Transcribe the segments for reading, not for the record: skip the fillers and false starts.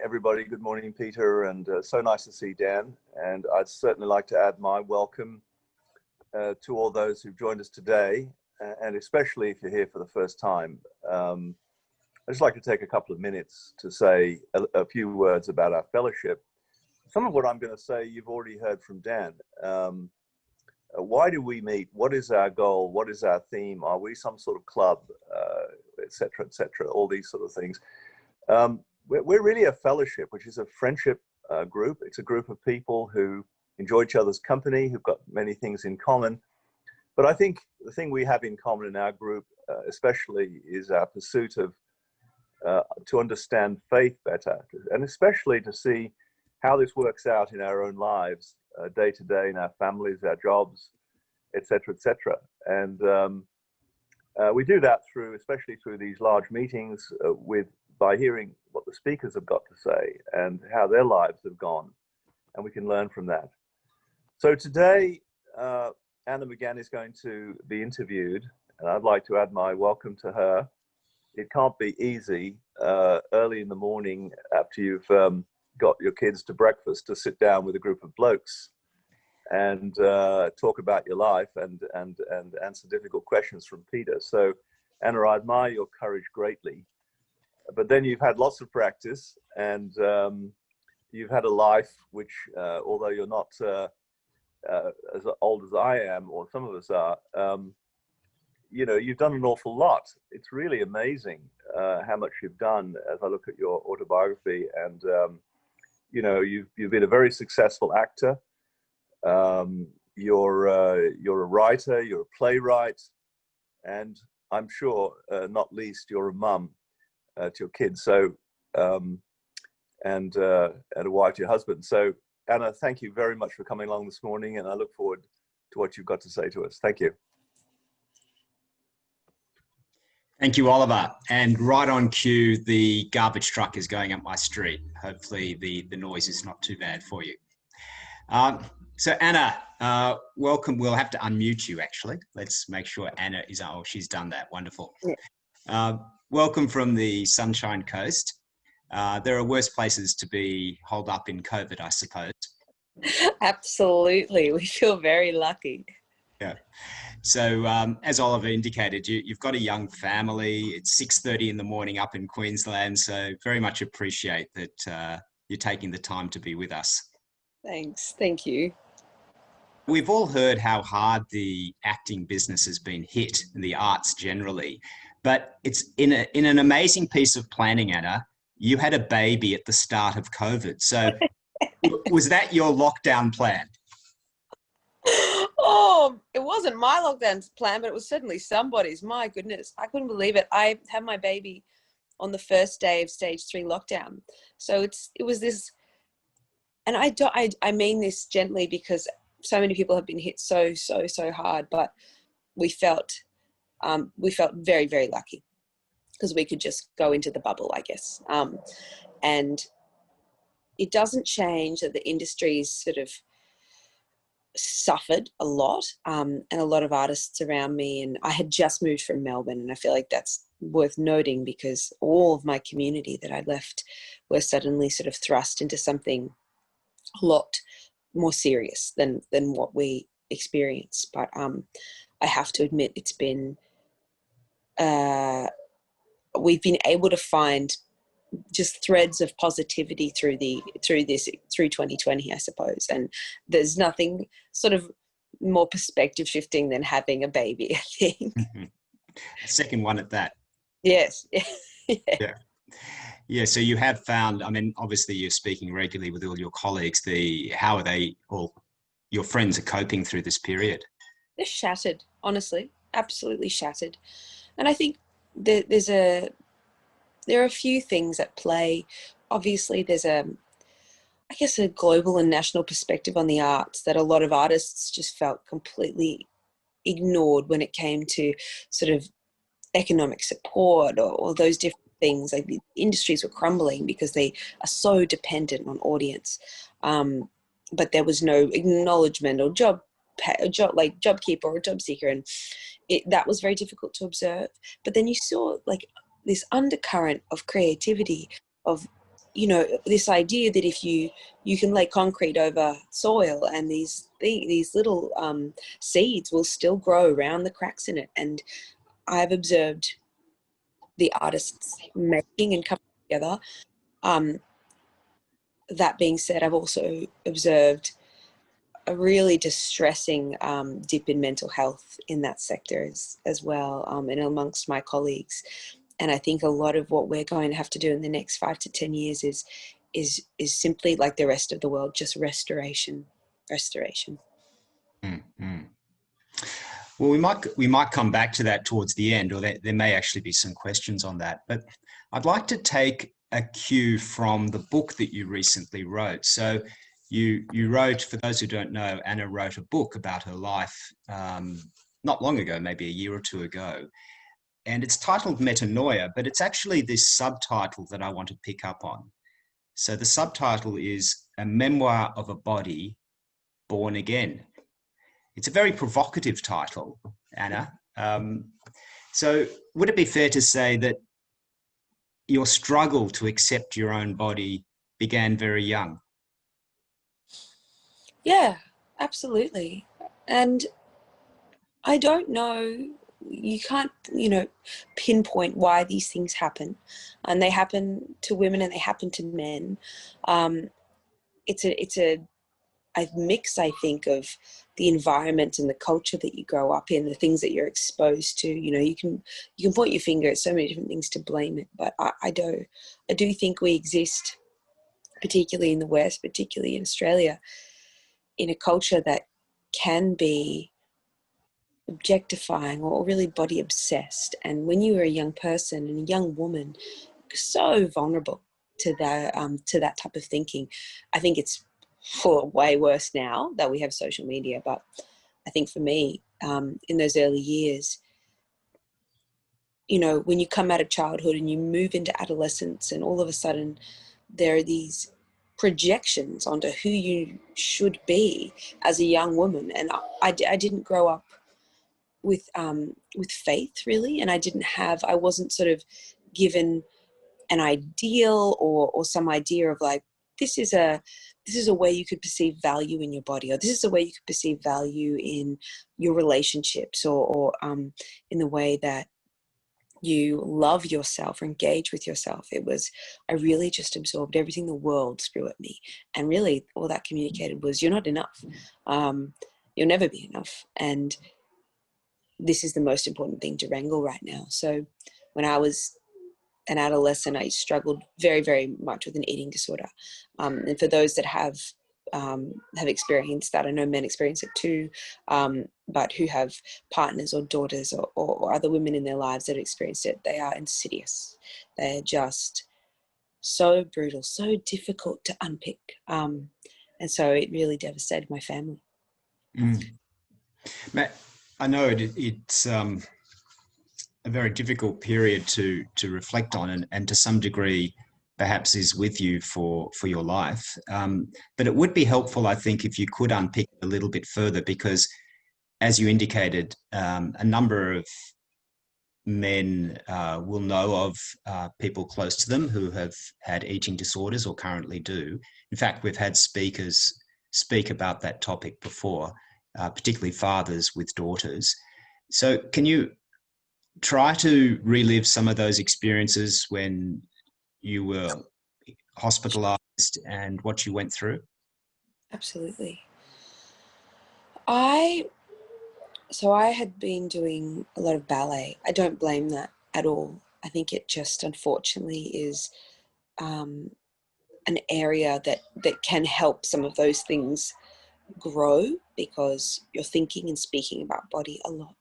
everybody. Good morning, Peter, and so nice to see Dan. And I'd certainly like to add my welcome to all those who've joined us today, and especially if you're here for the first time. I'd just like to take a couple of minutes to say a few words about our fellowship. Some of what I'm going to say you've already heard from Dan. Why do we meet? What is our goal? What is our theme? Are we some sort of club, et cetera, all these sort of things. We're really a fellowship, which is a friendship group. It's a group of people who enjoy each other's company, who've got many things in common. But I think the thing we have in common in our group, especially, is our pursuit of to understand faith better, and especially to see how this works out in our own lives, day to day, in our families, our jobs, et cetera, et cetera. And we do that especially through these large meetings by hearing what the speakers have got to say and how their lives have gone, and we can learn from that. So today, Anna McGahan is going to be interviewed, and I'd like to add my welcome to her. It can't be easy early in the morning after you've got your kids to breakfast to sit down with a group of blokes and talk about your life and answer difficult questions from Peter. So Anna, I admire your courage greatly. But then you've had lots of practice, and you've had a life which, although you're not as old as I am, or some of us are, you've done an awful lot. It's really amazing how much you've done as I look at your autobiography. And, you've been a very successful actor. You're a writer, you're a playwright, and I'm sure, not least, you're a mum to your kids, so and a wife to your husband. So Anna, thank you very much for coming along this morning, and I look forward to what you've got to say to us. Thank you. Thank you, Oliver. And right on cue, the garbage truck is going up my street. Hopefully the noise is not too bad for you. So Anna, welcome. We'll have to unmute you, actually. Let's make sure Anna is, oh, she's done that. Wonderful. Yeah. Welcome from the Sunshine Coast. There are worse places to be holed up in COVID, I suppose. Absolutely. We feel very lucky. Yeah. So as Oliver indicated, you've got a young family. It's 6:30 in the morning up in Queensland. So very much appreciate that you're taking the time to be with us. Thanks. Thank you. We've all heard how hard the acting business has been hit, and the arts generally. But it's in an amazing piece of planning, Anna. You had a baby at the start of COVID. So was that your lockdown plan? Oh, it wasn't my lockdown plan, but it was certainly somebody's. My goodness, I couldn't believe it. I had my baby on the first day of stage 3 lockdown. So it was this, and I mean this gently because so many people have been hit so hard, but we felt very, very lucky because we could just go into the bubble, I guess. And it doesn't change that the industry's sort of suffered a lot, and a lot of artists around me. And I had just moved from Melbourne, and I feel like that's worth noting because all of my community that I left were suddenly sort of thrust into something a lot more serious than what we experienced. But I have to admit, it's been we've been able to find just threads of positivity through 2020, I suppose. And there's nothing sort of more perspective shifting than having a baby, I think. Mm-hmm. A second one at that. Yes. Yeah. So you have found, I mean, obviously you're speaking regularly with all your colleagues. How are they, or your friends, are coping through this period? They're shattered, honestly, absolutely shattered. And I think there are a few things at play. Obviously, there's a global and national perspective on the arts that a lot of artists just felt completely ignored when it came to sort of economic support or those different things. Like the industries were crumbling because they are so dependent on audience. But there was no acknowledgement or JobKeeper or job seeker, and that was very difficult to observe. But then you saw like this undercurrent of creativity, of you know, this idea that if you can lay concrete over soil and these little seeds will still grow around the cracks in it. And I've observed the artists making and coming together. That being said, I've also observed a really distressing dip in mental health in that sector as well, and amongst my colleagues. And I think a lot of what we're going to have to do in the next 5 to 10 years is simply like the rest of the world, just restoration. Mm-hmm. Well, we might come back to that towards the end, or there may actually be some questions on that. But I'd like to take a cue from the book that you recently wrote. So you wrote, for those who don't know, Anna wrote a book about her life not long ago, maybe a year or two ago. And it's titled Metanoia, but it's actually this subtitle that I want to pick up on. So the subtitle is A Memoir of a Body Born Again. It's a very provocative title, Anna. So would it be fair to say that your struggle to accept your own body began very young? Yeah, absolutely. And I don't know, you can't, you know, pinpoint why these things happen. And they happen to women and they happen to men. It's a mix, I think, of the environment and the culture that you grow up in, the things that you're exposed to. You know, you can point your finger at so many different things to blame it, but I do think we exist, particularly in the West, particularly in Australia, in a culture that can be objectifying or really body obsessed. And when you are a young person and a young woman, so vulnerable to that type of thinking. I think it's way worse now that we have social media, but I think for me, in those early years, you know, when you come out of childhood and you move into adolescence, and all of a sudden there are these projections onto who you should be as a young woman. And I didn't grow up with faith, really, and I wasn't sort of given an ideal or some idea of like, this is a way you could perceive value in your body, or this is a way you could perceive value in your relationships, or in the way that you love yourself or engage with yourself. I really just absorbed everything the world threw at me, and really all that communicated was, you're not enough. You'll never be enough, and this is the most important thing to wrangle right now. So when I was an adolescent, I struggled very, very much with an eating disorder. And for those that have experienced that, I know men experience it too, but who have partners or daughters or other women in their lives that have experienced it, they are insidious. They're just so brutal, so difficult to unpick. And so it really devastated my family. Matt, I know it's a very difficult period to reflect on, and to some degree perhaps is with you for your life. But it would be helpful, I think, if you could unpick a little bit further, because as you indicated, a number of men will know of people close to them who have had eating disorders or currently do. In fact, we've had speakers speak about that topic before, particularly fathers with daughters. So can you try to relive some of those experiences when you were hospitalized and what you went through? Absolutely. I had been doing a lot of ballet. I don't blame that at all. I think it just unfortunately is an area that can help some of those things grow, because you're thinking and speaking about body a lot.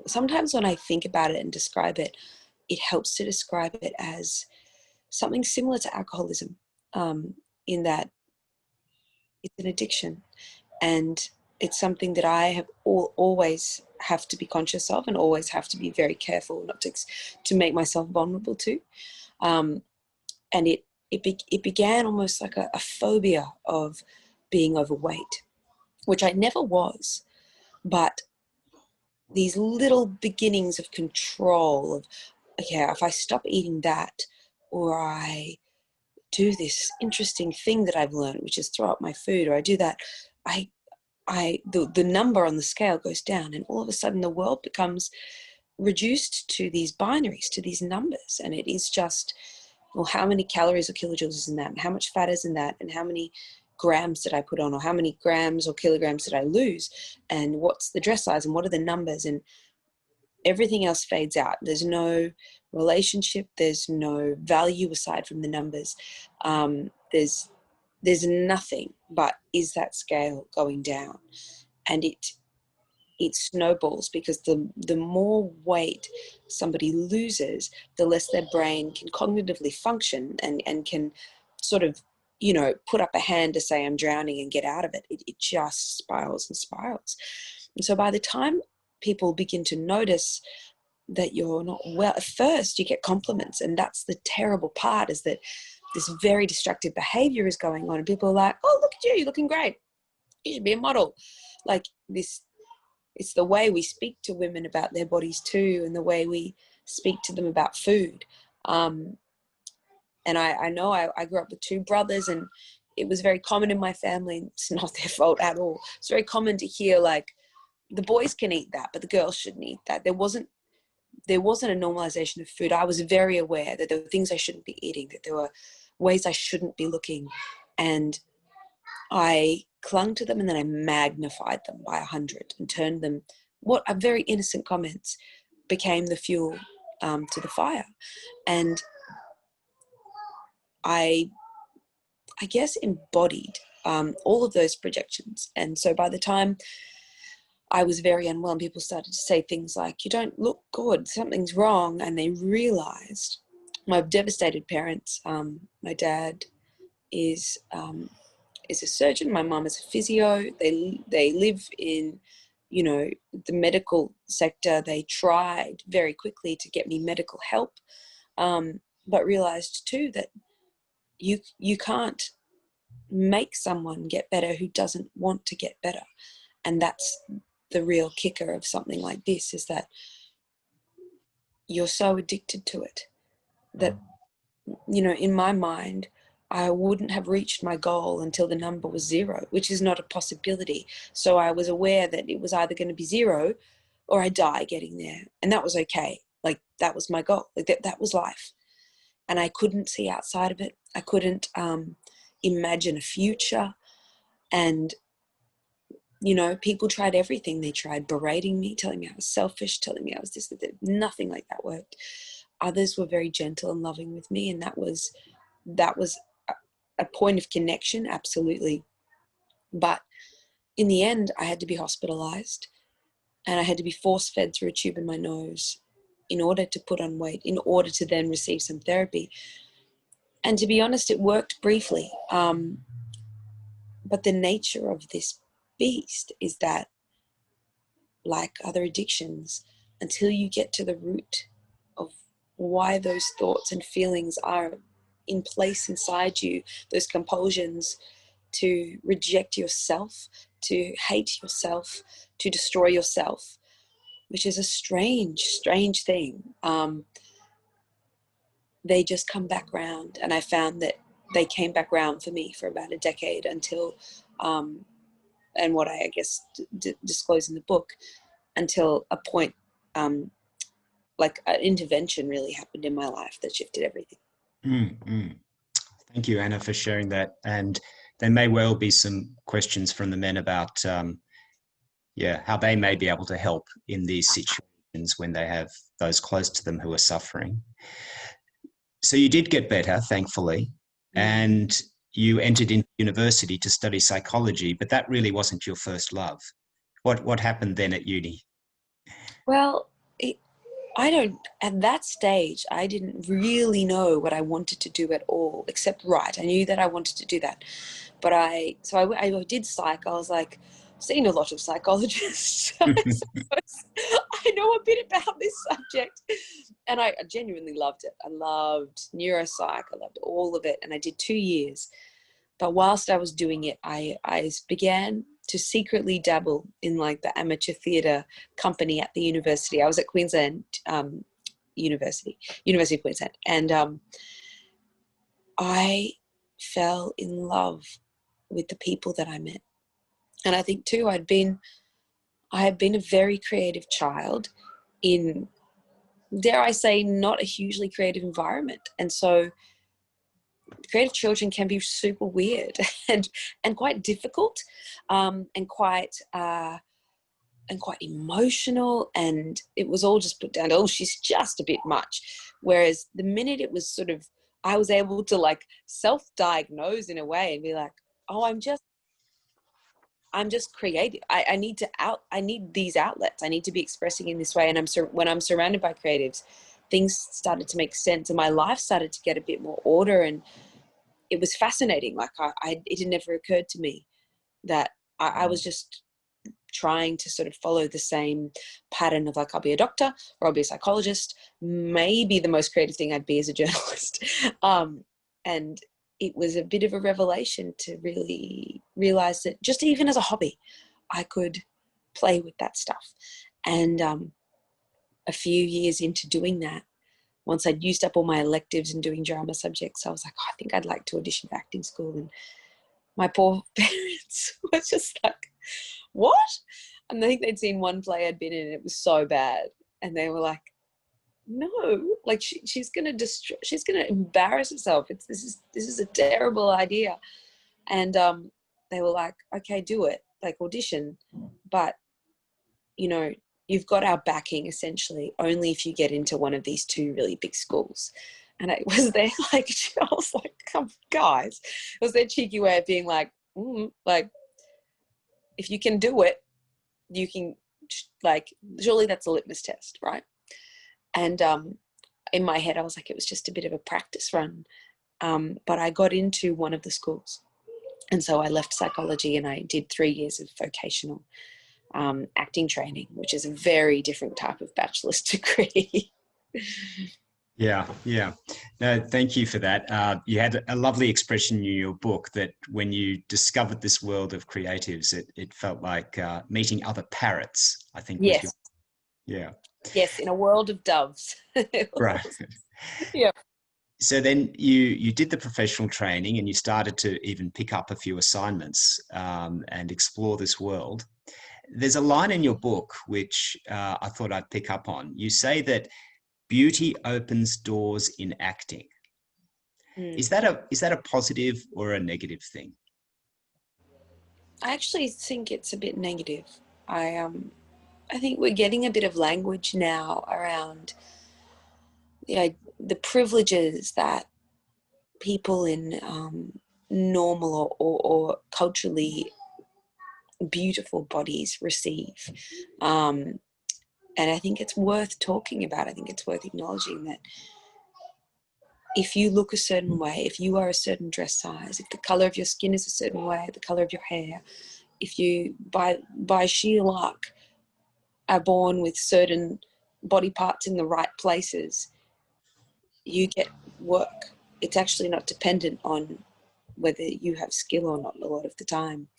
Sometimes when I think about it and describe it, it helps to describe it as something similar to alcoholism, in that it's an addiction, and it's something that I have always have to be conscious of, and always have to be very careful not to make myself vulnerable to. And it began almost like a phobia of being overweight, which I never was, but these little beginnings of control of, okay, if I stop eating that, or I do this interesting thing that I've learned, which is throw up my food, or I do that, the number on the scale goes down, and all of a sudden the world becomes reduced to these binaries, to these numbers. And it is just, well, how many calories or kilojoules is in that, and how much fat is in that, and how many grams did I put on, or how many grams or kilograms did I lose, and what's the dress size, and what are the numbers, and everything else fades out. There's no relationship, there's no value aside from the numbers. There's nothing but is that scale going down, and it snowballs, because the more weight somebody loses, the less their brain can cognitively function and can sort of, you know, put up a hand to say I'm drowning and get out of it. It just spirals and spirals. And so by the time people begin to notice that you're not well, at first you get compliments, and that's the terrible part, is that this very destructive behavior is going on, and people are like, oh, look at you, you're looking great, you should be a model. Like this, it's the way we speak to women about their bodies too, and the way we speak to them about food. And I know I grew up with two brothers, and it was very common in my family. It's not their fault at all. It's very common to hear, like, the boys can eat that, but the girls shouldn't eat that. There wasn't a normalization of food. I was very aware that there were things I shouldn't be eating, that there were ways I shouldn't be looking, and I clung to them, and then I magnified them by 100 and turned them, what are very innocent comments became the fuel to the fire. And I guess embodied all of those projections. And so by the time I was very unwell and people started to say things like, you don't look good, something's wrong, and they realized, my devastated parents, my dad is a surgeon, my mum is a physio, they live in, you know, the medical sector. They tried very quickly to get me medical help, but realized too that you can't make someone get better who doesn't want to get better. And that's the real kicker of something like this, is that you're so addicted to it that, you know, in my mind, I wouldn't have reached my goal until the number was 0, which is not a possibility. So I was aware that it was either going to be 0 or I die getting there. And that was okay. Like, that was my goal. Like that was life. And I couldn't see outside of it. I couldn't imagine a future. And, you know, people tried everything. They tried berating me, telling me I was selfish, telling me I was this, that. Nothing like that worked. Others were very gentle and loving with me. And that was a point of connection, absolutely. But in the end, I had to be hospitalized, and I had to be force-fed through a tube in my nose in order to put on weight, in order to then receive some therapy. And to be honest, it worked briefly. But the nature of this beast is that, like other addictions, until you get to the root of why those thoughts and feelings are in place inside you, those compulsions to reject yourself, to hate yourself, to destroy yourself, which is a strange, strange thing. They just come back round. And I found that they came back round for me for about a decade until, and what I guess disclose in the book, until a point, like an intervention really happened in my life that shifted everything. Mm-hmm. Thank you, Anna, for sharing that. And there may well be some questions from the men about, how they may be able to help in these situations when they have those close to them who are suffering. So you did get better, thankfully, and you entered into university to study psychology, but that really wasn't your first love. What happened then at uni? Well, at that stage, I didn't really know what I wanted to do at all, except write. I knew that I wanted to do that. But I did psych. I was like, seen a lot of psychologists. I know a bit about this subject. And I genuinely loved it. I loved neuropsych. I loved all of it. And I did 2 years. But whilst I was doing it, I began to secretly dabble in like the amateur theatre company at the university. I was at Queensland University of Queensland. And I fell in love with the people that I met. And I think too, I had been a very creative child in, dare I say, not a hugely creative environment. And so creative children can be super weird and quite difficult, and quite emotional, and it was all just put down to, oh, she's just a bit much. Whereas the minute it was sort of, I was able to like self-diagnose in a way and be like, oh, I'm just creative. I need these outlets. I need to be expressing in this way. And when I'm surrounded by creatives, things started to make sense, and my life started to get a bit more order. And it was fascinating. Like it had never occurred to me that I was just trying to sort of follow the same pattern of like, I'll be a doctor or I'll be a psychologist. Maybe the most creative thing I'd be as a journalist. And it was a bit of a revelation to really realize that just even as a hobby, I could play with that stuff. And a few years into doing that, once I'd used up all my electives and doing drama subjects, I was like, oh, I think I'd like to audition for acting school. And my poor parents were just like, what? And I think they'd seen one play I'd been in and it was so bad. And they were like, no, like she's going to embarrass herself. This is a terrible idea. And they were like, okay, do it, like audition. But, you know, you've got our backing essentially only if you get into one of these two really big schools. And it was their, like, I was like, come, guys, it was their cheeky way of being like, like, if you can do it, you can, like, surely that's a litmus test, right? And in my head, I was like, it was just a bit of a practice run. But I got into one of the schools. And so I left psychology and I did 3 years of vocational acting training, which is a very different type of bachelor's degree. Yeah. No, thank you for that. You had a lovely expression in your book that when you discovered this world of creatives, it felt like meeting other parrots, I think. Yes. Yeah. Yes, in a world of doves. Right. Yeah. So then you did the professional training and you started to even pick up a few assignments and explore this world. There's a line in your book which I thought I'd pick up on. You say that beauty opens doors in acting. Is that a positive or a negative thing? I actually think it's a bit negative. I think we're getting a bit of language now around the privileges that people in normal or culturally beautiful bodies receive. And I think it's worth talking about. I think it's worth acknowledging that if you look a certain way, if you are a certain dress size, if the color of your skin is a certain way, the color of your hair, if you by sheer luck are born with certain body parts in the right places, you get work. It's actually not dependent on whether you have skill or not a lot of the time.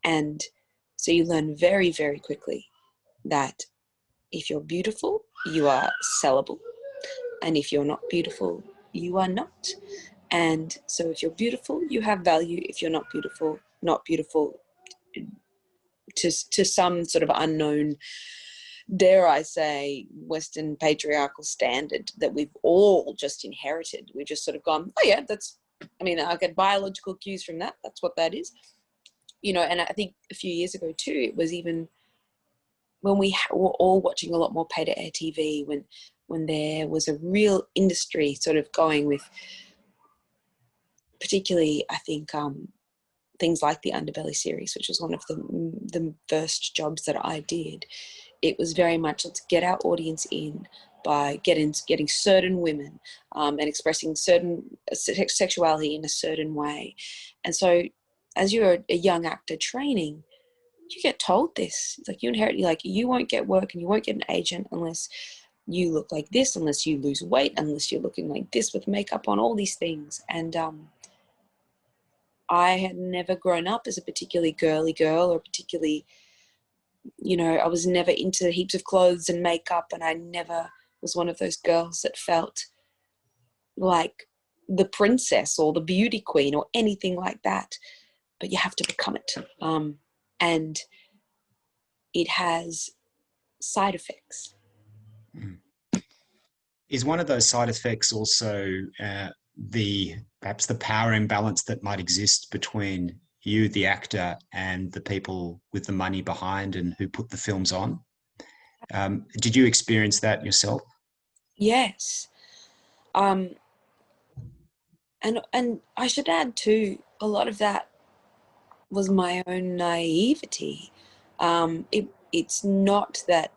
And so you learn very, very quickly that if you're beautiful, you are sellable. And if you're not beautiful, you are not. And so if you're beautiful, you have value. If you're not beautiful to some sort of unknown, dare I say, Western patriarchal standard that we've all just inherited. We've just sort of gone, oh yeah, I get biological cues from that. That's what that is. You know, and I think a few years ago too, it was even when we were all watching a lot more pay-to-air TV, when there was a real industry sort of going with, particularly, I think, things like the Underbelly series, which was one of the first jobs that I did. It was very much, let's get our audience in by getting certain women and expressing certain sexuality in a certain way. And so as you're a young actor training, you get told this. It's like you won't get work and you won't get an agent unless you look like this, unless you lose weight, unless you're looking like this with makeup on, all these things. And I had never grown up as a particularly girly girl or particularly, I was never into heaps of clothes and makeup, and I never was one of those girls that felt like the princess or the beauty queen or anything like that, but you have to become it. And it has side effects. Is one of those side effects also perhaps the power imbalance that might exist between you, the actor, and the people with the money behind and who put the films on? Did you experience that yourself? Yes. And I should add too, a lot of that was my own naivety. It's not that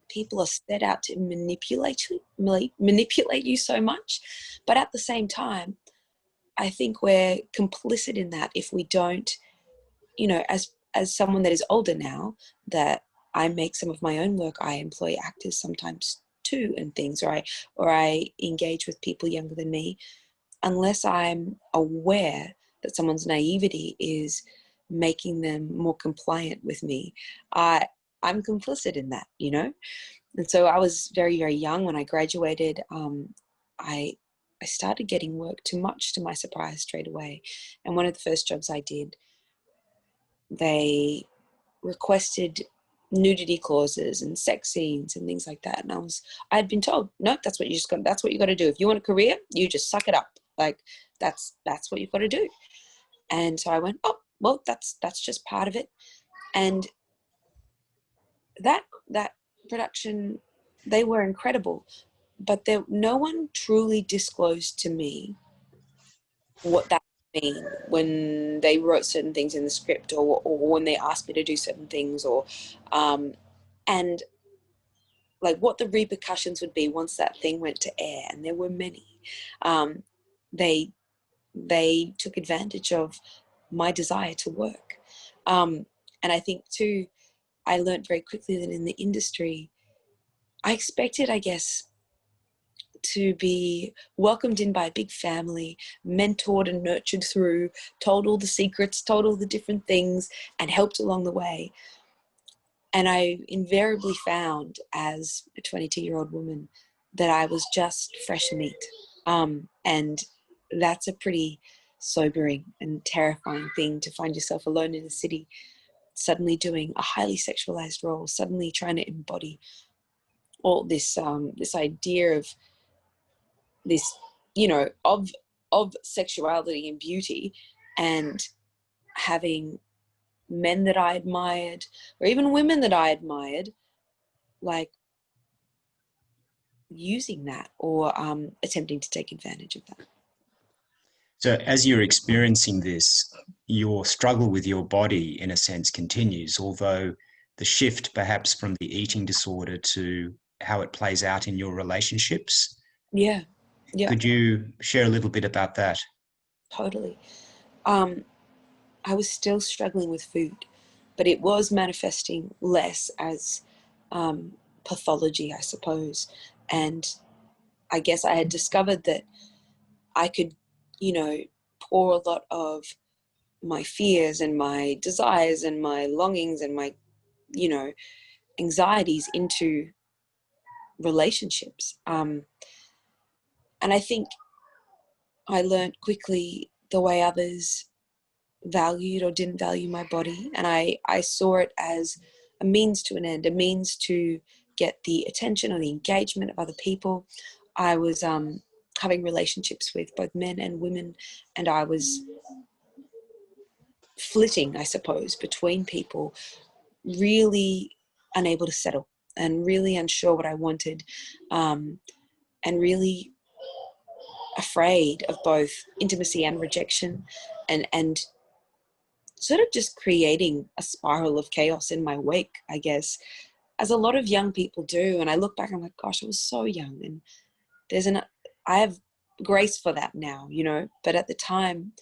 people are set out to manipulate you so much, but at the same time, I think we're complicit in that if we don't, as someone that is older now, that I make some of my own work, I employ actors sometimes too and things, or I engage with people younger than me. Unless I'm aware that someone's naivety is making them more compliant with me, I'm complicit in that, And so I was very, very young when I graduated. I started getting work too much, to my surprise, straight away. And one of the first jobs I did, they requested nudity clauses and sex scenes and things like that. And I had been told, no, that's what you got to do. If you want a career, you just suck it up. Like that's what you've got to do. And so I went, oh, well, that's just part of it. And that production, they were incredible, but no one truly disclosed to me what that mean when they wrote certain things in the script, or when they asked me to do certain things, or and like what the repercussions would be once that thing went to air. And there were many. They took advantage of my desire to work. And I think too, I learned very quickly that in the industry, I expected, I guess, to be welcomed in by a big family, mentored and nurtured through, told all the secrets, told all the different things, and helped along the way. And I invariably found, as a 22-year-old woman, that I was just fresh meat. And that's a pretty sobering and terrifying thing, to find yourself alone in a city, suddenly doing a highly sexualized role, suddenly trying to embody all this this idea of this, of sexuality and beauty, and having men that I admired, or even women that I admired, like using that, or attempting to take advantage of that. So as you're experiencing this, your struggle with your body, in a sense, continues, although the shift perhaps from the eating disorder to how it plays out in your relationships. Yeah. Could you share a little bit about that? Totally. I was still struggling with food, but it was manifesting less as pathology, I suppose. And I guess I had discovered that I could, pour a lot of my fears and my desires and my longings and my, anxieties into relationships. And I think I learned quickly the way others valued or didn't value my body. And I saw it as a means to an end, a means to get the attention or the engagement of other people. I was having relationships with both men and women, and I was flitting, I suppose, between people, really unable to settle and really unsure what I wanted, and really afraid of both intimacy and rejection, and sort of just creating a spiral of chaos in my wake, I guess, as a lot of young people do. And I look back and I'm like, gosh, I was so young, and I have grace for that now, but at the time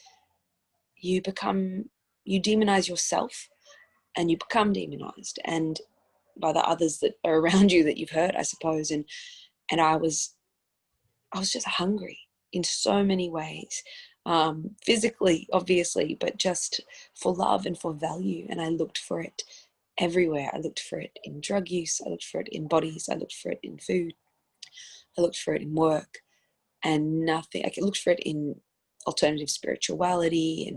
you demonize yourself, and you become demonized, and by the others that are around you that you've hurt, I suppose. And I was just hungry in so many ways, physically, obviously, but just for love and for value. And I looked for it everywhere. I looked for it in drug use. I looked for it in bodies. I looked for it in food. I looked for it in work. and nothing. I looked for it in alternative spirituality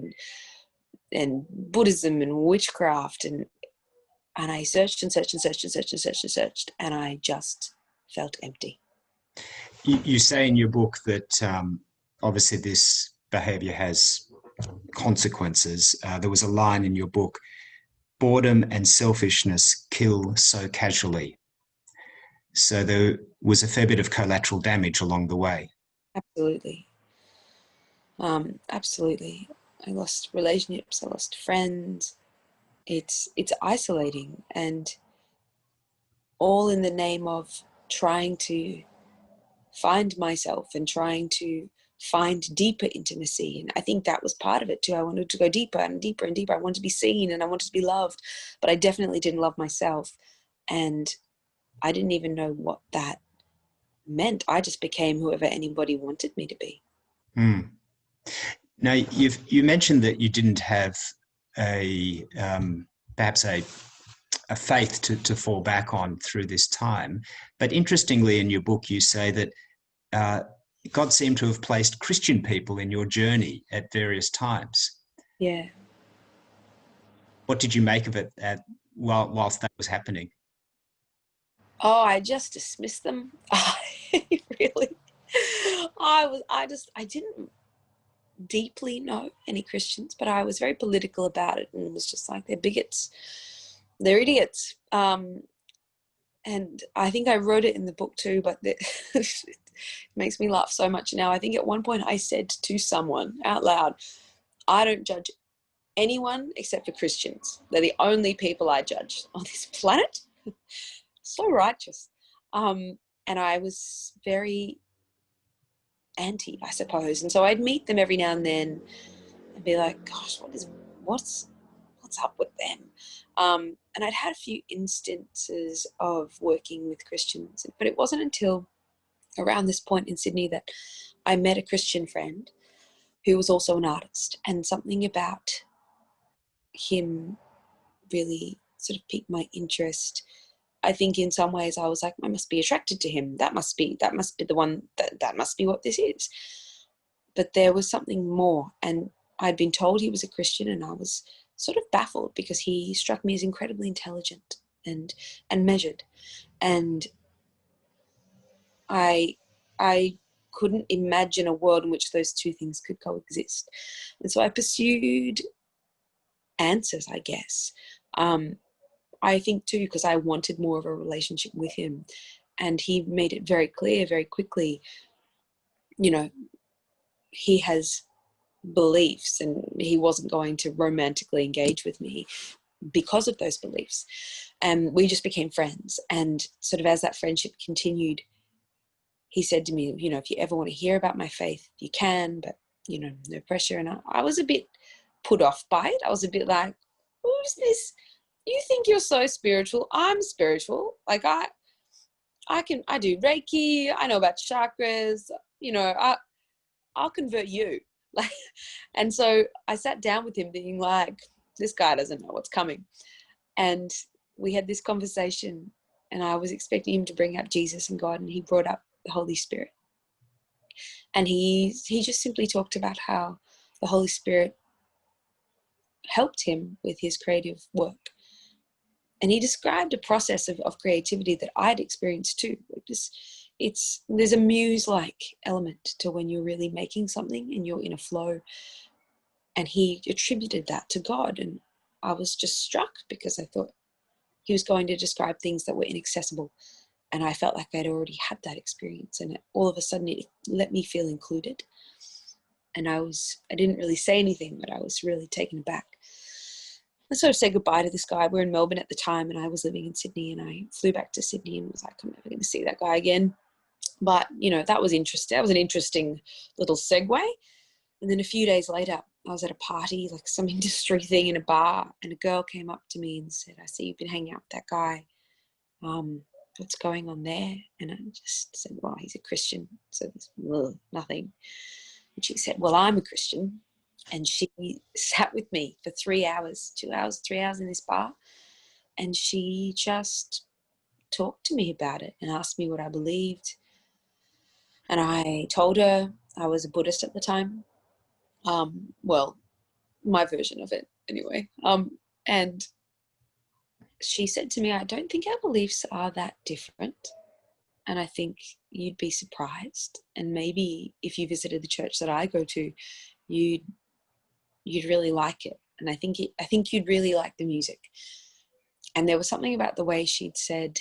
and Buddhism and witchcraft, and I searched and searched and searched and searched and searched and searched, and I just felt empty. You say in your book that obviously this behavior has consequences. There was a line in your book, boredom and selfishness kill so casually. So there was a fair bit of collateral damage along the way. Absolutely. Absolutely. I lost relationships, I lost friends. It's isolating, and all in the name of trying to find myself and trying to find deeper intimacy. And I think that was part of it too. I wanted to go deeper and deeper and deeper. I wanted to be seen and I wanted to be loved, but I definitely didn't love myself. And I didn't even know what that meant. I just became whoever anybody wanted me to be. Mm. Now, you mentioned that you didn't have perhaps a faith to fall back on through this time. But interestingly, in your book, you say that God seemed to have placed Christian people in your journey at various times. Yeah. What did you make of it whilst that was happening? Oh, I just dismissed them. Really. I didn't deeply know any Christians, but I was very political about it and was just like, they're bigots. They're idiots. And I think I wrote it in the book too, but it makes me laugh so much now. I think at one point I said to someone out loud, I don't judge anyone except for Christians. They're the only people I judge on this planet. So righteous. And I was very anti, I suppose. And so I'd meet them every now and then and be like, gosh, what's up with them? And I'd had a few instances of working with Christians, but it wasn't until around this point in Sydney that I met a Christian friend who was also an artist, and something about him really sort of piqued my interest. I think in some ways I was like, I must be attracted to him. That must be the one, that must be what this is. But there was something more, and I'd been told he was a Christian, and I was sort of baffled because he struck me as incredibly intelligent and measured. And I couldn't imagine a world in which those two things could coexist. And so I pursued answers, I guess. I think too, because I wanted more of a relationship with him. And he made it very clear very quickly, you know, he has beliefs and he wasn't going to romantically engage with me because of those beliefs. And we just became friends. And sort of as that friendship continued, he said to me, you know, if you ever want to hear about my faith, you can, but, you know, no pressure. And I was a bit put off by it. I was a bit like, who's this? You think you're so spiritual? I'm spiritual. Like I do Reiki. I know about chakras. You know, I'll convert you. Like, and so I sat down with him being like, this guy doesn't know what's coming. And we had this conversation, and I was expecting him to bring up Jesus and God, and he brought up the Holy Spirit. And he just simply talked about how the Holy Spirit helped him with his creative work. And he described a process of creativity that I'd experienced too. There's a muse-like element to when you're really making something and you're in a flow. And he attributed that to God. And I was just struck because I thought he was going to describe things that were inaccessible. And I felt like I'd already had that experience. And all of a sudden it let me feel included. And I didn't really say anything, but I was really taken aback. I sort of said goodbye to this guy. We were in Melbourne at the time, and I was living in Sydney, and I flew back to Sydney and was like, I'm never going to see that guy again. But, you know, that was interesting. That was an interesting little segue. And then a few days later, I was at a party, like some industry thing in a bar, and a girl came up to me and said, I see you've been hanging out with that guy. What's going on there? And I just said, well, he's a Christian. So there's nothing. And she said, well, I'm a Christian. And she sat with me for 3 hours, 2 hours, 3 hours in this bar. And she just talked to me about it and asked me what I believed. And I told her I was a Buddhist at the time. Well, my version of it anyway. And she said to me, I don't think our beliefs are that different. And I think you'd be surprised. And maybe if you visited the church that I go to, you'd really like it. And I think you'd really like the music. And there was something about the way she'd said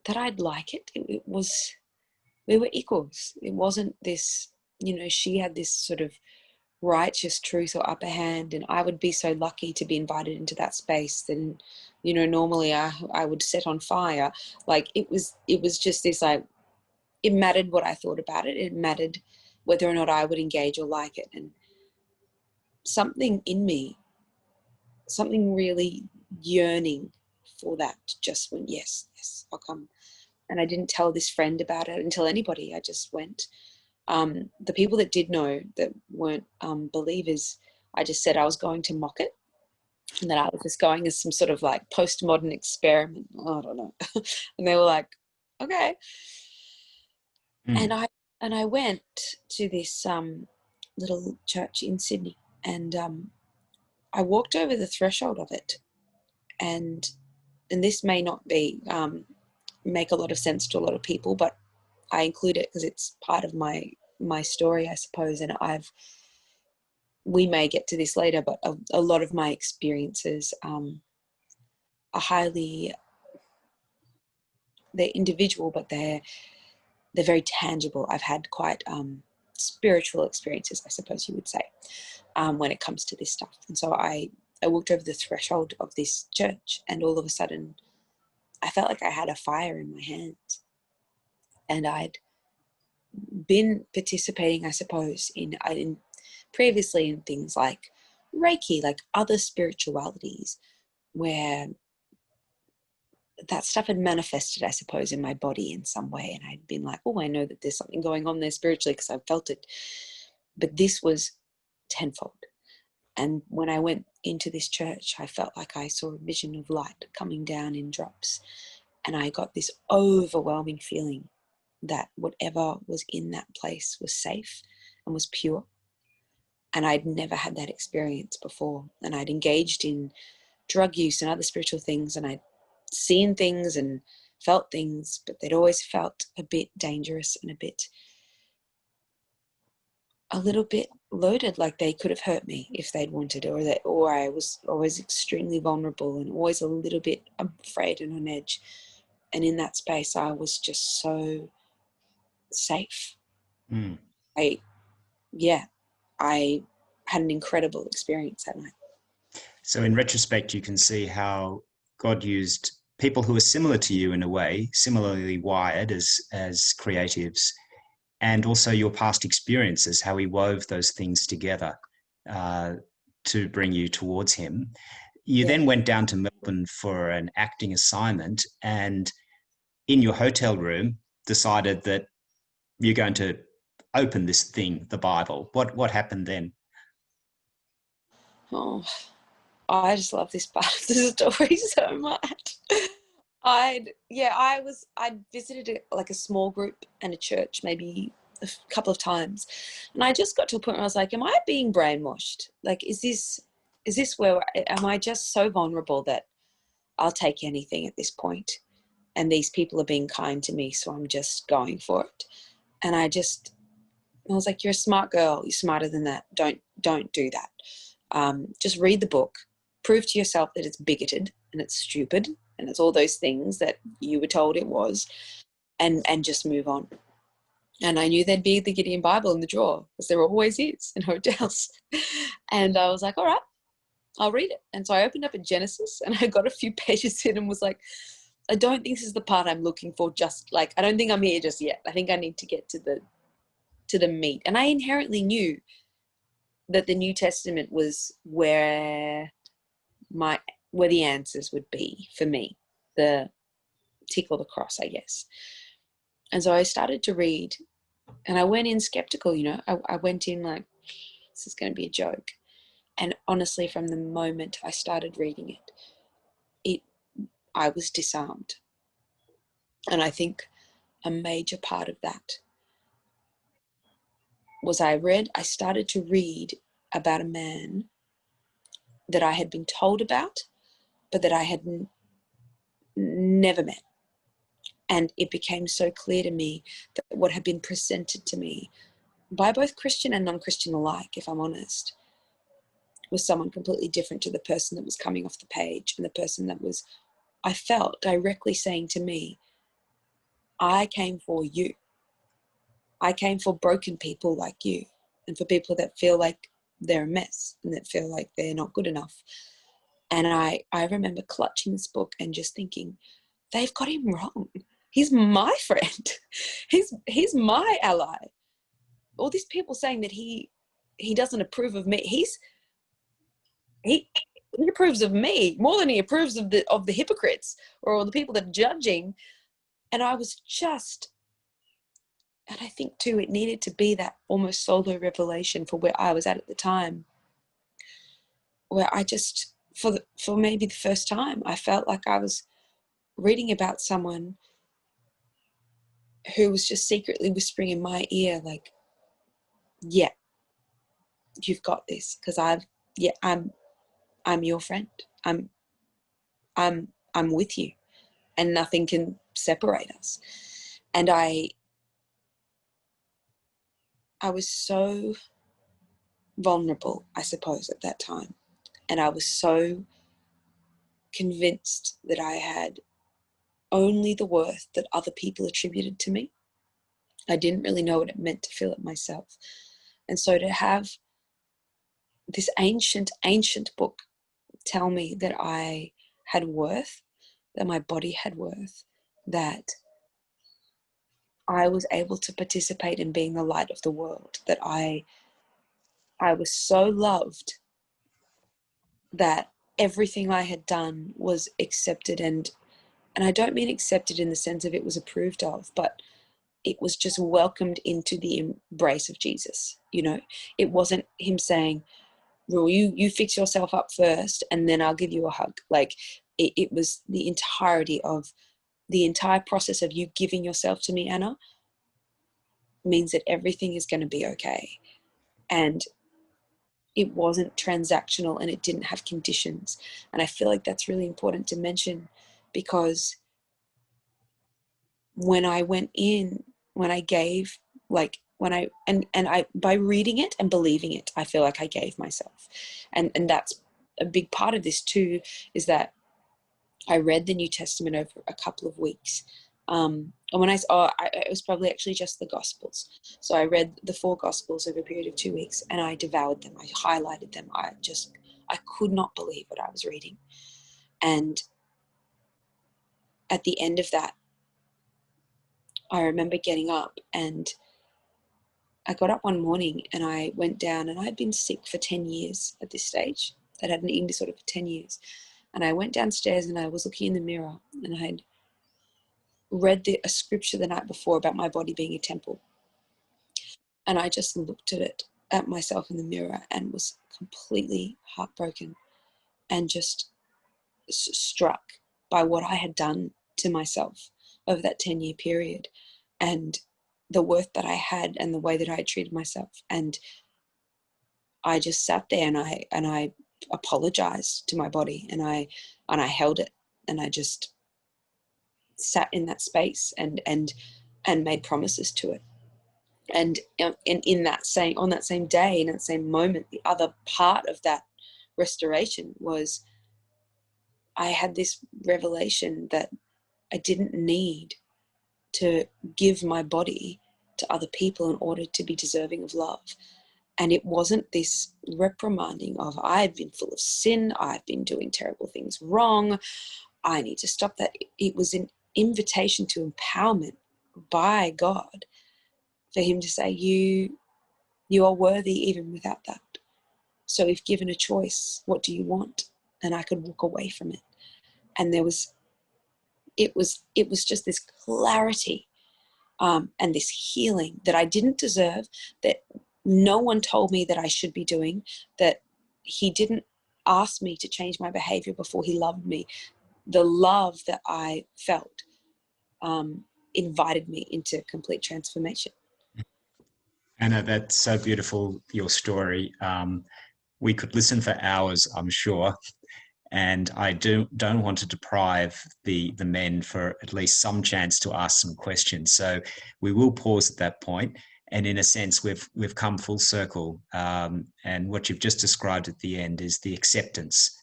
that I'd like it. It was, we were equals. It wasn't this, she had this sort of righteous truth or upper hand, and I would be so lucky to be invited into that space. Then, normally I would set on fire. Like it was just this, like, it mattered what I thought about it. It mattered whether or not I would engage or like it. And something in me, something really yearning for that, just went, yes, I'll come. And I didn't tell this friend about it, I didn't tell anybody. I just went. The people that did know, that weren't believers, I just said I was going to mock it, and that I was just going as some sort of like postmodern experiment. I don't know. And they were like, okay. And I went to this little church in Sydney, and I walked over the threshold of it, and this may not be make a lot of sense to a lot of people, but I include it because it's part of my story, I suppose. And we may get to this later, but a lot of my experiences are they're individual, but they're very tangible. I've had quite spiritual experiences, I suppose you would say, when it comes to this stuff. And so I walked over the threshold of this church, and all of a sudden I felt like I had a fire in my hands. And I'd been participating, I suppose, in previously in things like Reiki, like other spiritualities, where that stuff had manifested, I suppose, in my body in some way. And I'd been like, oh, I know that there's something going on there spiritually because I felt it. But this was tenfold. And when I went into this church, I felt like I saw a vision of light coming down in drops. And I got this overwhelming feeling that whatever was in that place was safe and was pure. And I'd never had that experience before. And I'd engaged in drug use and other spiritual things, and I'd seen things and felt things, but they'd always felt a bit dangerous and a little bit loaded, like they could have hurt me if they'd wanted, or I was always extremely vulnerable and always a little bit afraid and on edge. And in that space, I was just so safe. I had an incredible experience that night. So in retrospect, you can see how God used people who are similar to you in a way, similarly wired as creatives, and also your past experiences, how he wove those things together to bring you towards him. You then went down to Melbourne for an acting assignment, and in your hotel room decided that you're going to open this thing, the Bible. What happened then? Oh, I just love this part of the story so much. I'd visited a small group and a church maybe a couple of times, and I just got to a point where I was like, am I being brainwashed? Like, is this where, am I just so vulnerable that I'll take anything at this point, and these people are being kind to me, so I'm just going for it? And I was like, you're a smart girl, you're smarter than that, don't do that. Just read the book, prove to yourself that it's bigoted and it's stupid and it's all those things that you were told it was, and just move on. And I knew there'd be the Gideon Bible in the drawer, because there always is in hotels. And I was like, all right, I'll read it. And so I opened up at Genesis, and I got a few pages in and was like, I don't think this is the part I'm looking for. Just like, I don't think I'm here just yet. I think I need to get to the meat. And I inherently knew that the New Testament was where the answers would be for me, the tick or the cross, I guess. And so I started to read, and I went in skeptical, I went in like, this is going to be a joke. And honestly, from the moment I started reading it, I was disarmed. And I think a major part of that was I started to read about a man that I had been told about, but that I had never met. And it became so clear to me that what had been presented to me by both Christian and non-Christian alike, if I'm honest, was someone completely different to the person that was coming off the page, and the person that was, I felt, directly saying to me, I came for you. I came for broken people like you, and for people that feel like they're a mess and that feel like they're not good enough. And I remember clutching this book and just thinking, they've got him wrong. He's my friend. He's my ally. All these people saying that he doesn't approve of me. He approves of me more than he approves of the hypocrites or the people that are judging. And I was just, and I think too, it needed to be that almost solo revelation for where I was at the time, where I just, for maybe the first time, I felt like I was reading about someone who was just secretly whispering in my ear, like, yeah, you've got this, because I'm your friend. I'm with you, and nothing can separate us. And I was so vulnerable, I suppose, at that time. And I was so convinced that I had only the worth that other people attributed to me. I didn't really know what it meant to feel it myself. And so to have this ancient book tell me that I had worth, that my body had worth, that I was able to participate in being the light of the world, that I was so loved that everything I had done was accepted, and I don't mean accepted in the sense of it was approved of, but it was just welcomed into the embrace of Jesus. You know, it wasn't him saying, well, you fix yourself up first and then I'll give you a hug. Like it was the entirety of the entire process of you giving yourself to me, Anna, means that everything is going to be okay. And it wasn't transactional and it didn't have conditions. And I feel like that's really important to mention, because when I went in, when I gave, like when I, and I, by reading it and believing it, I feel like I gave myself. And that's a big part of this too, is that I read the New Testament over a couple of weeks. And when it was probably actually just the Gospels. So I read the 4 Gospels over a period of 2 weeks, and I devoured them. I highlighted them. I could not believe what I was reading. And at the end of that, I remember getting up, and I got up one morning and I went down, and I had been sick for 10 years at this stage. I'd had an eating disorder for 10 years. And I went downstairs and I was looking in the mirror, and I had read a scripture the night before about my body being a temple. And I just looked at myself in the mirror and was completely heartbroken and just struck by what I had done to myself over that 10-year period, and the worth that I had and the way that I had treated myself. And I just sat there and I apologized to my body, and I held it, and I just sat in that space and made promises to it. And on that same day, in that same moment, the other part of that restoration was I had this revelation that I didn't need to give my body to other people in order to be deserving of love. And it wasn't this reprimanding of, I've been full of sin, I've been doing terrible things wrong, I need to stop that. It was an invitation to empowerment by God for him to say, you are worthy even without that. So if given a choice, what do you want? And I could walk away from it. And it was just this clarity and this healing that I didn't deserve, that no one told me that I should be doing, that he didn't ask me to change my behavior before he loved me. The love that I felt invited me into complete transformation. Anna, that's so beautiful, your story. We could listen for hours, I'm sure. And I don't want to deprive the men for at least some chance to ask some questions. So we will pause at that point. And in a sense, we've come full circle. And what you've just described at the end is the acceptance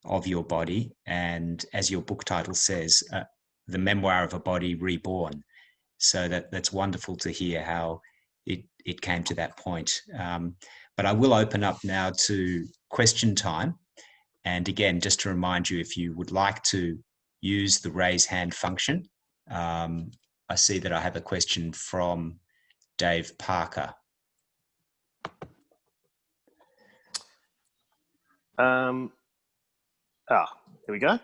of your body. And as your book title says, the memoir of a body reborn. So that's wonderful to hear how it came to that point. But I will open up now to question time. And again, just to remind you, if you would like to use the raise hand function, I see that I have a question from Dave Parker. Here we go.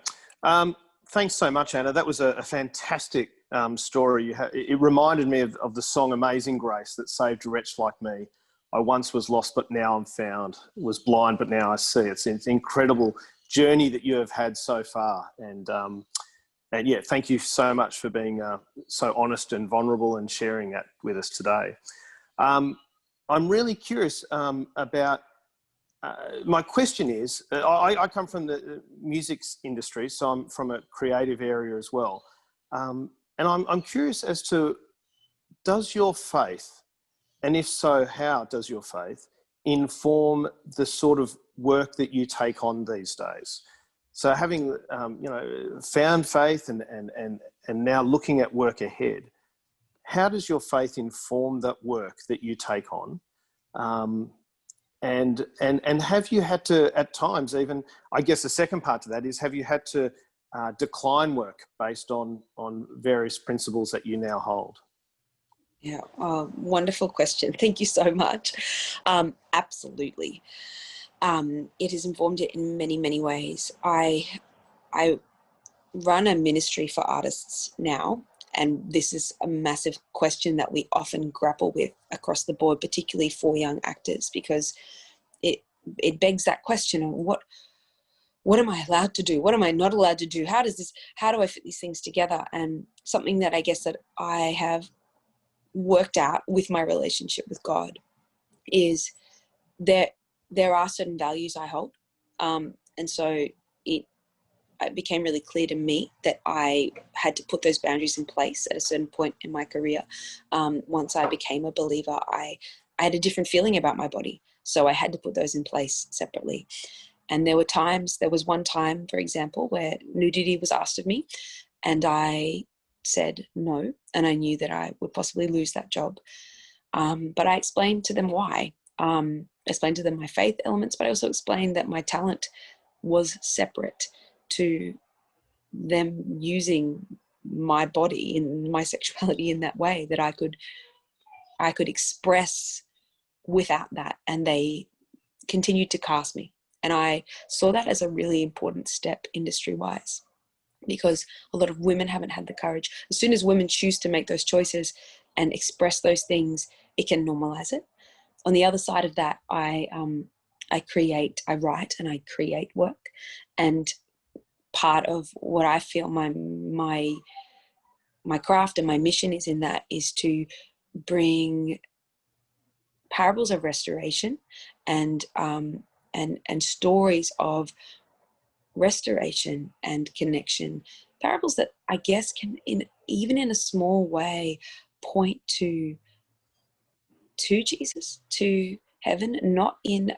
Thanks so much, Anna. That was a fantastic story. It reminded me of the song Amazing Grace that saved a wretch like me. I once was lost, but now I'm found, was blind, but now I see. It's an incredible journey that you have had so far. And yeah, thank you so much for being so honest and vulnerable and sharing that with us today. I'm really curious about, my question is, I come from the music industry, so I'm from a creative area as well. And I'm curious as to, does your faith, and if so, how does your faith inform the sort of work that you take on these days? So having, found faith and now looking at work ahead, how does your faith inform that work that you take on? And have you had to, at times even, I guess the second part to that is, have you had to decline work based on various principles that you now hold? Yeah, wonderful question. Thank you so much. Absolutely. It has informed it in many, many ways. I run a ministry for artists now, and this is a massive question that we often grapple with across the board, particularly for young actors, because it begs that question of what am I allowed to do? What am I not allowed to do? How do I fit these things together? And something that I guess that I have worked out with my relationship with God is there are certain values I hold. And so it became really clear to me that I had to put those boundaries in place at a certain point in my career. Once I became a believer, I had a different feeling about my body. So I had to put those in place separately. And there was one time, for example, where nudity was asked of me, and I said no, and I knew that I would possibly lose that job. But I explained to them why. I explained to them my faith elements, but I also explained that my talent was separate to them using my body and my sexuality in that way, that I could express without that. And they continued to cast me. And I saw that as a really important step industry-wise, because a lot of women haven't had the courage. As soon as women choose to make those choices and express those things, it can normalize it. On the other side of that, I write and I create work. And part of what I feel my craft and my mission is in that is to bring parables of restoration and stories of restoration and connection, parables that I guess can, even in a small way, point to Jesus, to heaven, not in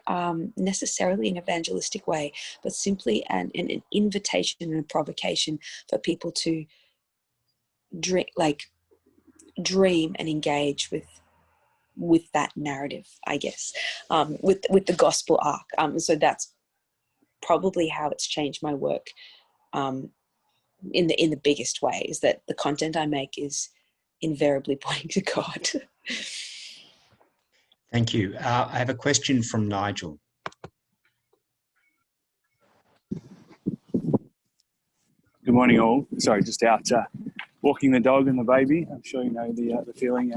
necessarily an evangelistic way, but simply an invitation and a provocation for people to dream and engage with that narrative, I guess, with the gospel arc. So that's probably how it's changed my work in the biggest way, is that the content I make is invariably pointing to God. Thank you. I have a question from Nigel. Good morning, all. Sorry, just out walking the dog and the baby. I'm sure you know the feeling.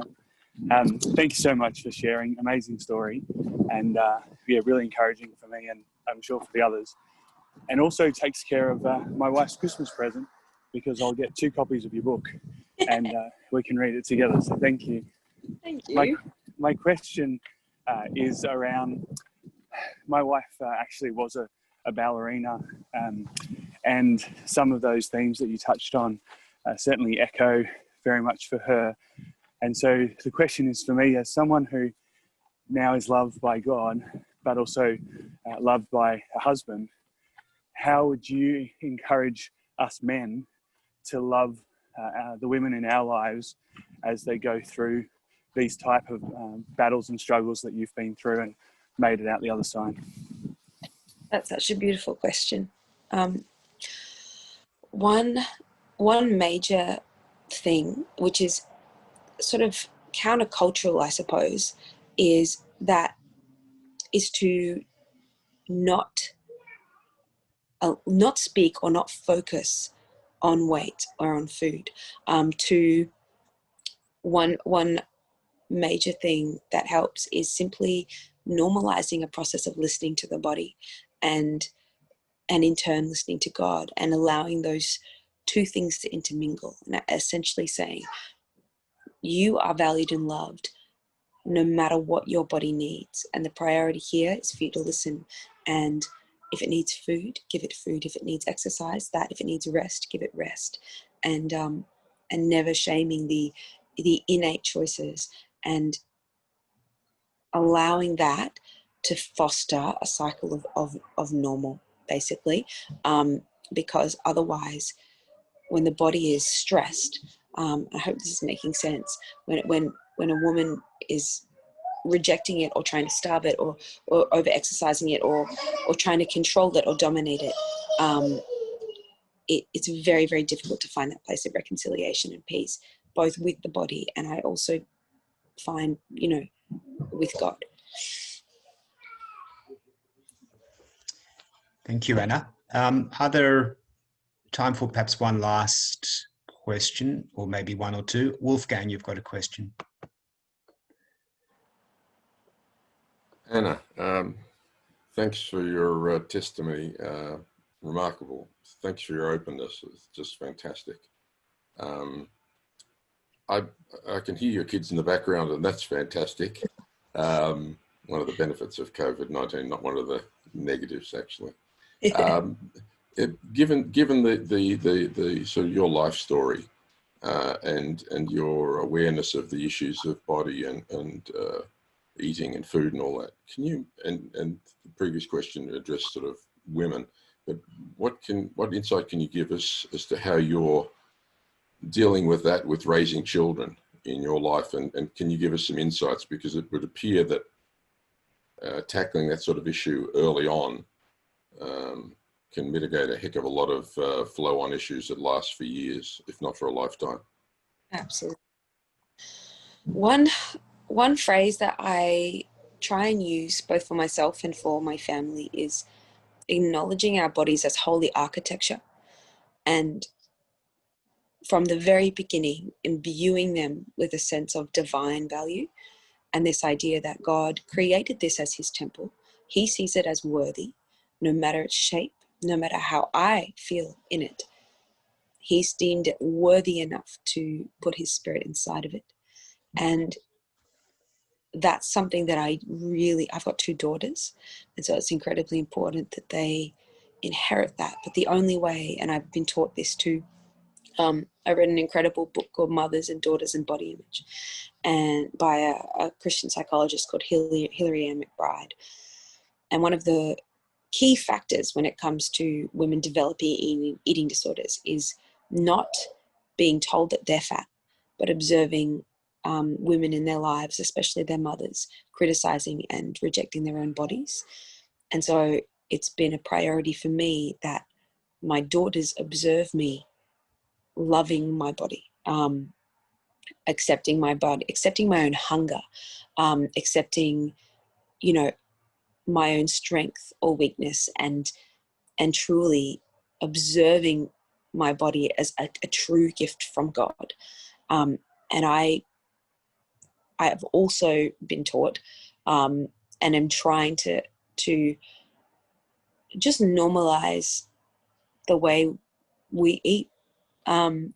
Thank you so much for sharing. Amazing story, and really encouraging for me, and I'm sure for the others. And also takes care of my wife's Christmas present, because I'll get 2 copies of your book. and we can read it together. So thank you. Thank you. My question is around, my wife actually was a ballerina, and some of those themes that you touched on certainly echo very much for her. And so the question is for me, as someone who now is loved by God, but also loved by a husband, how would you encourage us men to love the women in our lives as they go through these type of battles and struggles that you've been through and made it out the other side? That's such a beautiful question. One major thing, which is sort of countercultural, I suppose, is to not speak or not focus on weight or on food. To one major thing that helps is simply normalizing a process of listening to the body, and in turn listening to God, and allowing those two things to intermingle, and essentially saying you are valued and loved no matter what your body needs, and the priority here is for you to listen. And if it needs food, give it food. If it needs exercise, that. If it needs rest, give it rest. And never shaming the innate choices, and allowing that to foster a cycle of normal, basically, because otherwise, when the body is stressed, I hope this is making sense, when a woman is rejecting it or trying to starve it or over exercising it or trying to control it or dominate it, it's very, very difficult to find that place of reconciliation and peace, both with the body and I also find, with God. Thank you, Anna. Are there time for perhaps one last question, or maybe one or two? Wolfgang, you've got a question. Anna, thanks for your testimony. Remarkable. Thanks for your openness. It's just fantastic. I can hear your kids in the background, and that's fantastic. One of the benefits of COVID-19, not one of the negatives, actually. Given the sort of your life story and your awareness of the issues of body and eating and food and all that, can you, and the previous question addressed sort of women, but what insight can you give us as to how you're dealing with that with raising children in your life, and can you give us some insights, because it would appear that tackling that sort of issue early on can mitigate a heck of a lot of flow-on issues that last for years, if not for a lifetime. Absolutely. One phrase that I try and use both for myself and for my family is acknowledging our bodies as holy architecture, and from the very beginning imbuing them with a sense of divine value, and this idea that God created this as his temple. He sees it as worthy, no matter its shape, no matter how I feel in it. He's deemed it worthy enough to put his spirit inside of it. And that's something that I've got 2 daughters, and so it's incredibly important that they inherit that. But the only way, and I've been taught this too, I read an incredible book called Mothers and Daughters and Body Image, and by a Christian psychologist called Hilary Ann McBride. And one of the key factors when it comes to women developing eating disorders is not being told that they're fat, but observing women in their lives, especially their mothers, criticizing and rejecting their own bodies. And so it's been a priority for me that my daughters observe me loving my body, accepting my body, accepting my own hunger, accepting, my own strength or weakness, and truly observing my body as a true gift from God. And I have also been taught, and am trying to just normalize the way we eat, and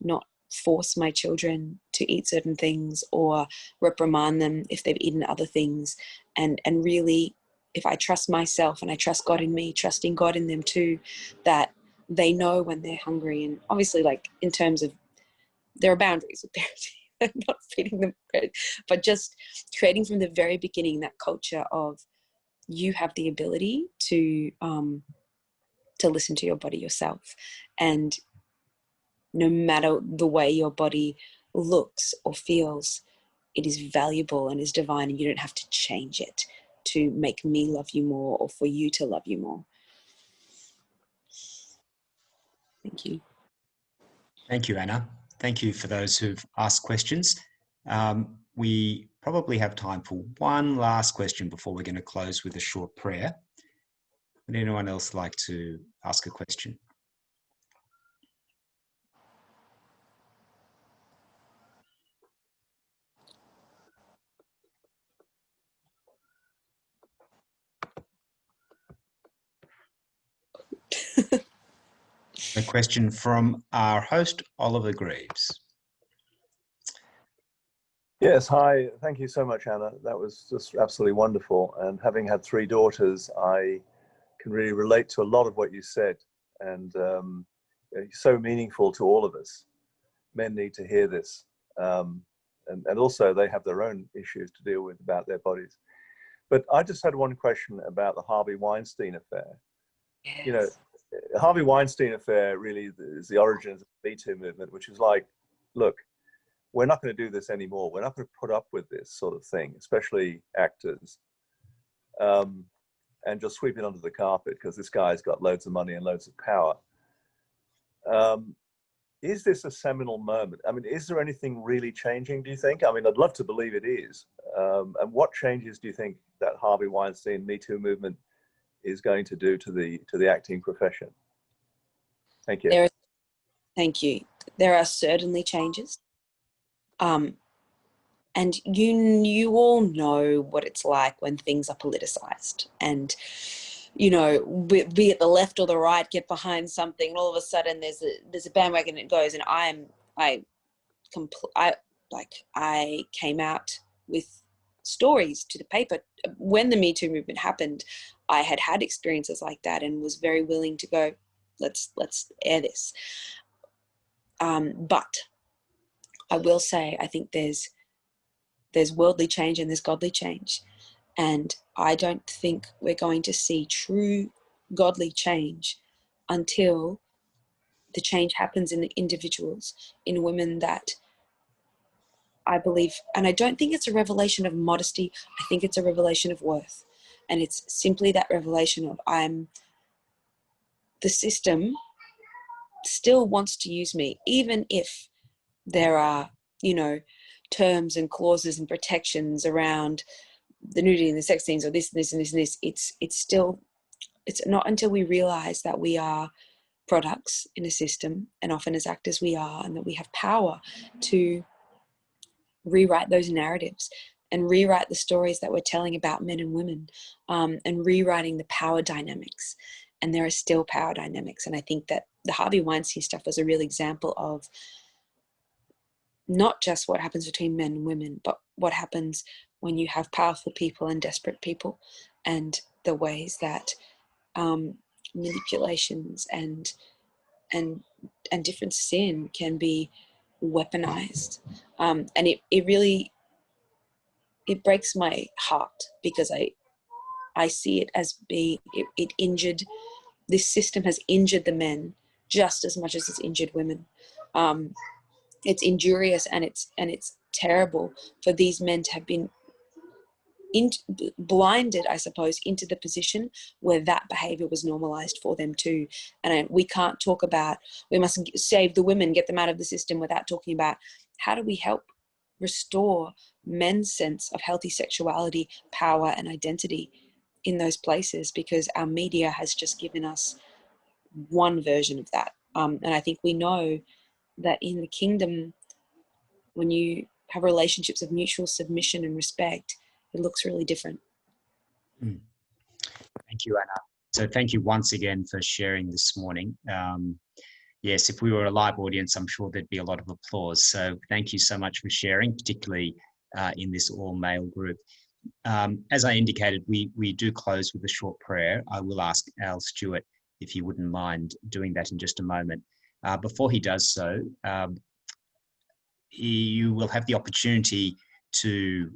not force my children to eat certain things or reprimand them if they've eaten other things. And really, if I trust myself and I trust God in me, trusting God in them too, that they know when they're hungry. And obviously, like, in terms of, there are boundaries with parenting. I'm not feeding them credit, but just creating from the very beginning that culture of, you have the ability to listen to your body yourself. And no matter the way your body looks or feels, it is valuable and is divine, and you don't have to change it to make me love you more or for you to love you more. Thank you. Thank you, Anna. Thank you for those who've asked questions. We probably have time for one last question before we're going to close with a short prayer. Would anyone else like to ask a question? A question from our host, Oliver Greaves. Yes, hi. Thank you so much, Anna. That was just absolutely wonderful. And having had 3 daughters, I can really relate to a lot of what you said. And it's so meaningful to all of us. Men need to hear this. And also they have their own issues to deal with about their bodies. But I just had one question about the Harvey Weinstein affair. Yes. You know, Harvey Weinstein affair really is the origins of the Me Too movement, which is like, look, we're not going to do this anymore. We're not going to put up with this sort of thing, especially actors, and just sweep it under the carpet because this guy's got loads of money and loads of power. Is this a seminal moment? I mean, is there anything really changing, do you think? I mean, I'd love to believe it is. And what changes do you think that Harvey Weinstein Me Too movement is going to do to the acting profession? Thank you. Thank you. There are certainly changes. And you all know what it's like when things are politicized, and be it the left or the right, get behind something, and all of a sudden there's a bandwagon that goes. And I came out with stories to the paper when the Me Too movement happened. I had experiences like that and was very willing to go, let's air this. But I will say, I think there's worldly change and there's godly change. And I don't think we're going to see true godly change until the change happens in the individuals, in women that I believe, and I don't think it's a revelation of modesty. I think it's a revelation of worth. And it's simply that revelation of, the system still wants to use me, even if there are, terms and clauses and protections around the nudity and the sex scenes, or this and this and this and this. It's not until we realize that we are products in a system, and often as actors we are, and that we have power to rewrite those narratives and rewrite the stories that we're telling about men and women, and rewriting the power dynamics. And there are still power dynamics. And I think that the Harvey Weinstein stuff was a real example of not just what happens between men and women, but what happens when you have powerful people and desperate people, and the ways that manipulations and different sin can be weaponized. And it really breaks my heart, because I see it as being, it injured, this system has injured the men just as much as it's injured women. It's injurious and it's terrible for these men to have been blinded, I suppose, into the position where that behavior was normalized for them too. And we can't talk about, we must save the women, get them out of the system, without talking about how do we help restore men's sense of healthy sexuality, power, and identity in those places, because our media has just given us one version of that. And I think we know that in the kingdom, when you have relationships of mutual submission and respect, it looks really different. Thank you, Anna. So thank you once again for sharing this morning. yes, if we were a live audience, I'm sure there'd be a lot of applause. So thank you so much for sharing, particularly in this all-male group. As I indicated, we do close with a short prayer. I will ask Al Stewart if he wouldn't mind doing that in just a moment. Before he does so, you will have the opportunity to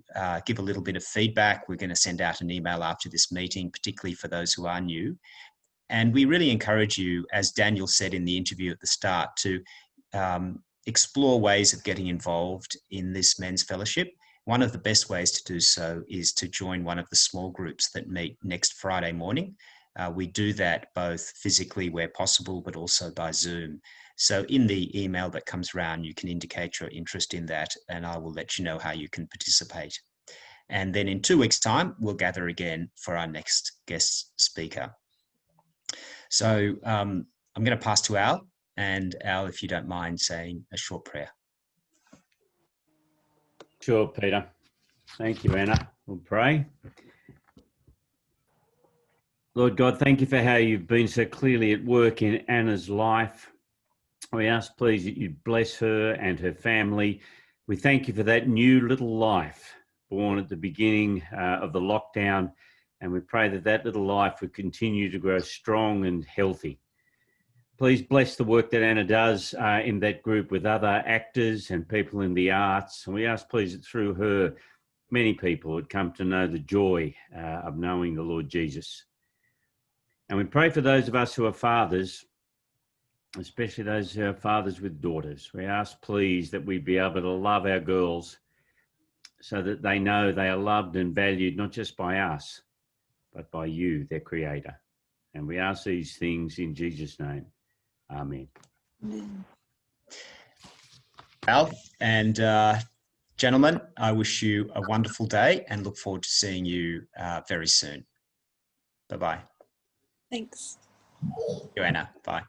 give a little bit of feedback. We're going to send out an email after this meeting, particularly for those who are new. And we really encourage you, as Daniel said in the interview at the start, to explore ways of getting involved in this men's fellowship. One of the best ways to do so is to join one of the small groups that meet next Friday morning. We do that both physically where possible, but also by Zoom. So in the email that comes around, you can indicate your interest in that, and I will let you know how you can participate. And then in 2 weeks' time, we'll gather again for our next guest speaker. So I'm going to pass to Al, and Al, if you don't mind saying a short prayer. Sure, Peter. Thank you, Anna. We'll pray. Lord God, thank you for how you've been so clearly at work in Anna's life. We ask, please, that you bless her and her family. We thank you for that new little life born at the beginning of the lockdown. And we pray that that little life would continue to grow strong and healthy. Please bless the work that Anna does in that group with other actors and people in the arts. And we ask, please, that through her, many people would come to know the joy of knowing the Lord Jesus. And we pray for those of us who are fathers, especially those who are fathers with daughters. We ask, please, that we be able to love our girls so that they know they are loved and valued, not just by us, but by you, their creator. And we ask these things in Jesus' name. Amen. Amen. Al, and gentlemen, I wish you a wonderful day and look forward to seeing you very soon. Bye-bye. Thanks. Joanna, bye.